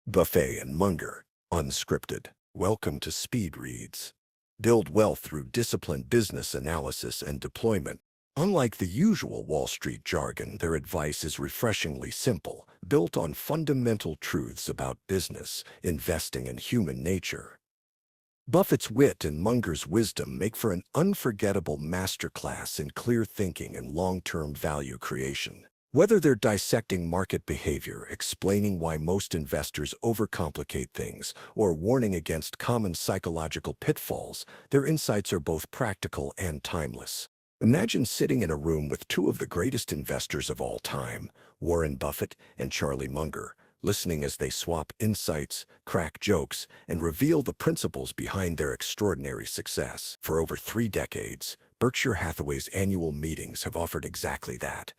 Buffett and Munger, Unscripted. Welcome to Speed Reads. Build wealth through disciplined business analysis and deployment. Unlike the usual Wall Street jargon, their advice is refreshingly simple, built on fundamental truths about business, investing, and human nature. Buffett's wit and Munger's wisdom make for an unforgettable masterclass in clear thinking and long-term value creation. Whether they're dissecting market behavior, explaining why most investors overcomplicate things, or warning against common psychological pitfalls, their insights are both practical and timeless. Imagine sitting in a room with two of the greatest investors of all time, Warren Buffett and Charlie Munger, listening as they swap insights, crack jokes, and reveal the principles behind their extraordinary success. For over 3 decades, Berkshire Hathaway's annual meetings have offered exactly that,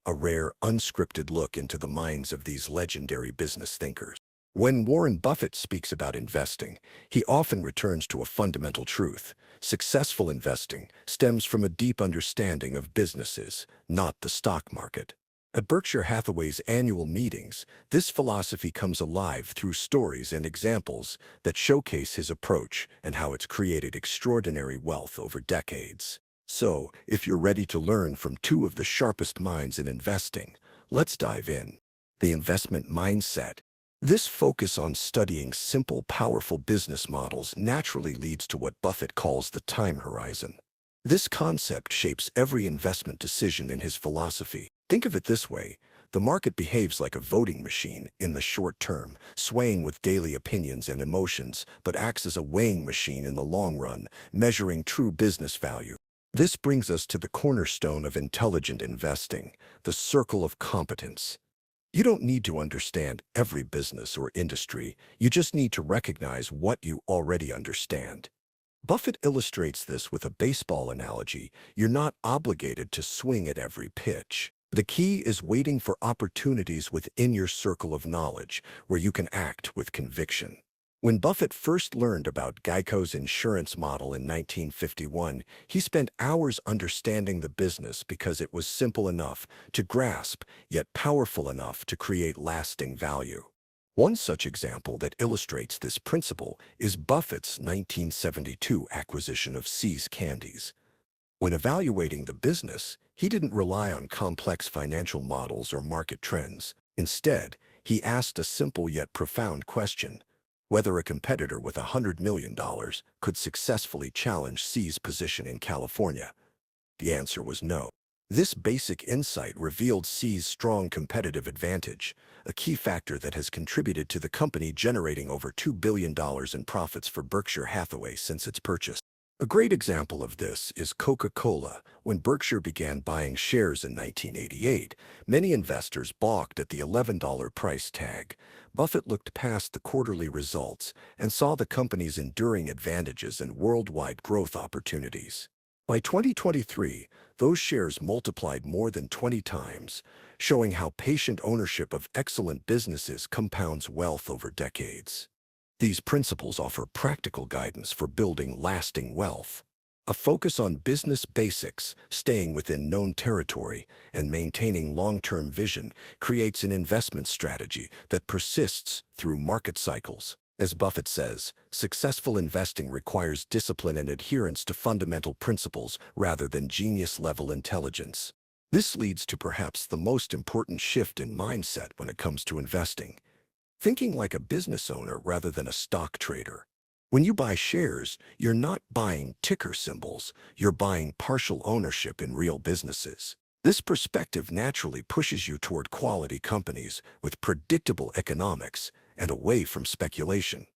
a rare, unscripted look into the minds of these legendary business thinkers. When Warren Buffett speaks about investing, he often returns to a fundamental truth. Successful investing stems from a deep understanding of businesses, not the stock market. At Berkshire Hathaway's annual meetings, this philosophy comes alive through stories and examples that showcase his approach and how it's created extraordinary wealth over decades. So, if you're ready to learn from two of the sharpest minds in investing, let's dive in. The investment mindset. This focus on studying simple, powerful business models naturally leads to what Buffett calls the time horizon. This concept shapes every investment decision in his philosophy. Think of it this way. The market behaves like a voting machine in the short term, swaying with daily opinions and emotions, but acts as a weighing machine in the long run, measuring true business value. This brings us to the cornerstone of intelligent investing, the circle of competence. You don't need to understand every business or industry, you just need to recognize what you already understand. Buffett illustrates this with a baseball analogy. You're not obligated to swing at every pitch. The key is waiting for opportunities within your circle of knowledge, where you can act with conviction. When Buffett first learned about Geico's insurance model in 1951, he spent hours understanding the business because it was simple enough to grasp, yet powerful enough to create lasting value. One such example that illustrates this principle is Buffett's 1972 acquisition of See's Candies. When evaluating the business, he didn't rely on complex financial models or market trends. Instead, he asked a simple yet profound question: whether a competitor with $100 million could successfully challenge See's position in California. The answer was no. This basic insight revealed See's strong competitive advantage, a key factor that has contributed to the company generating over $2 billion in profits for Berkshire Hathaway since its purchase. A great example of this is Coca-Cola. When Berkshire began buying shares in 1988, many investors balked at the $11 price tag. Buffett looked past the quarterly results and saw the company's enduring advantages and worldwide growth opportunities. By 2023, those shares multiplied more than 20 times, showing how patient ownership of excellent businesses compounds wealth over decades. These principles offer practical guidance for building lasting wealth. A focus on business basics, staying within known territory, and maintaining long-term vision creates an investment strategy that persists through market cycles. As Buffett says, successful investing requires discipline and adherence to fundamental principles rather than genius-level intelligence. This leads to perhaps the most important shift in mindset when it comes to investing: thinking like a business owner rather than a stock trader. When you buy shares, you're not buying ticker symbols, you're buying partial ownership in real businesses. This perspective naturally pushes you toward quality companies with predictable economics and away from speculation.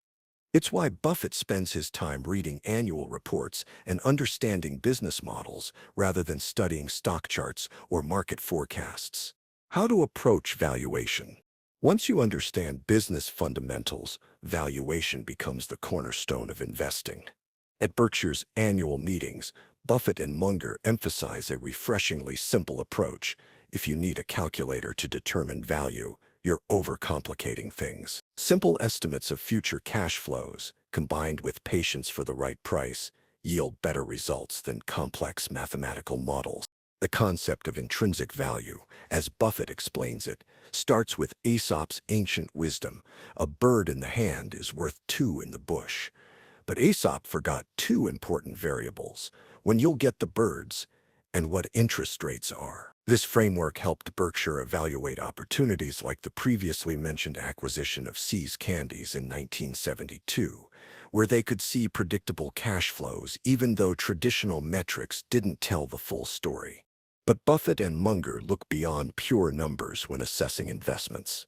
It's why Buffett spends his time reading annual reports and understanding business models rather than studying stock charts or market forecasts. How to approach valuation. Once you understand business fundamentals, valuation becomes the cornerstone of investing. At Berkshire's annual meetings, Buffett and Munger emphasize a refreshingly simple approach. If you need a calculator to determine value, you're overcomplicating things. Simple estimates of future cash flows, combined with patience for the right price, yield better results than complex mathematical models. The concept of intrinsic value, as Buffett explains it, starts with Aesop's ancient wisdom. A bird in the hand is worth two in the bush. But Aesop forgot two important variables: when you'll get the birds and what interest rates are. This framework helped Berkshire evaluate opportunities like the previously mentioned acquisition of See's Candies in 1972, where they could see predictable cash flows even though traditional metrics didn't tell the full story. But Buffett and Munger look beyond pure numbers when assessing investments.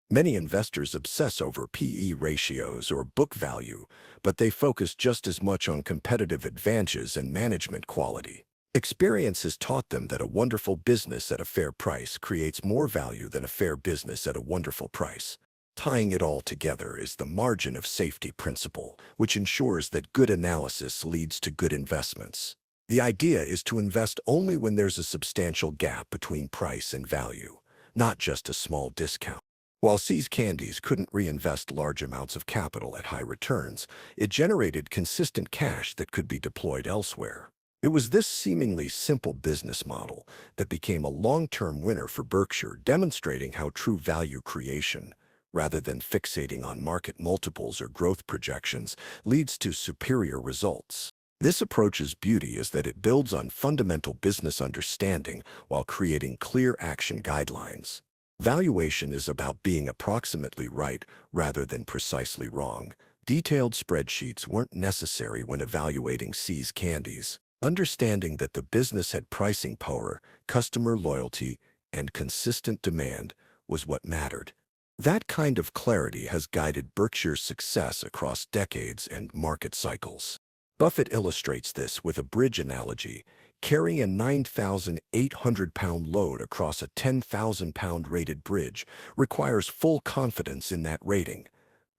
Many investors obsess over PE ratios or book value, but they focus just as much on competitive advantages and management quality. Experience has taught them that a wonderful business at a fair price creates more value than a fair business at a wonderful price. Tying it all together is the margin of safety principle, which ensures that good analysis leads to good investments. The idea is to invest only when there's a substantial gap between price and value, not just a small discount. While See's Candies couldn't reinvest large amounts of capital at high returns, it generated consistent cash that could be deployed elsewhere. It was this seemingly simple business model that became a long-term winner for Berkshire, demonstrating how true value creation, rather than fixating on market multiples or growth projections, leads to superior results. This approach's beauty is that it builds on fundamental business understanding while creating clear action guidelines. Valuation is about being approximately right rather than precisely wrong. Detailed spreadsheets weren't necessary when evaluating See's Candies. Understanding that the business had pricing power, customer loyalty, and consistent demand was what mattered. That kind of clarity has guided Berkshire's success across decades and market cycles. Buffett illustrates this with a bridge analogy. Carrying a 9,800-pound load across a 10,000-pound rated bridge requires full confidence in that rating.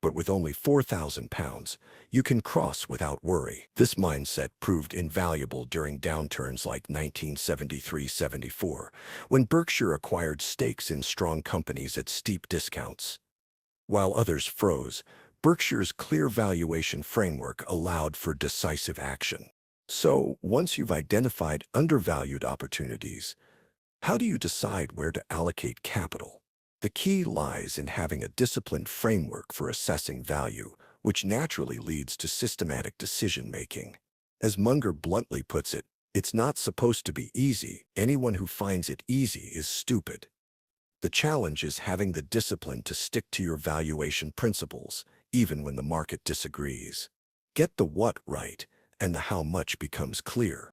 But with only 4,000 pounds, you can cross without worry. This mindset proved invaluable during downturns like 1973-74, when Berkshire acquired stakes in strong companies at steep discounts. While others froze, Berkshire's clear valuation framework allowed for decisive action. So, once you've identified undervalued opportunities, how do you decide where to allocate capital? The key lies in having a disciplined framework for assessing value, which naturally leads to systematic decision-making. As Munger bluntly puts it, it's not supposed to be easy. Anyone who finds it easy is stupid. The challenge is having the discipline to stick to your valuation principles, even when the market disagrees. Get the what right, and the how much becomes clear.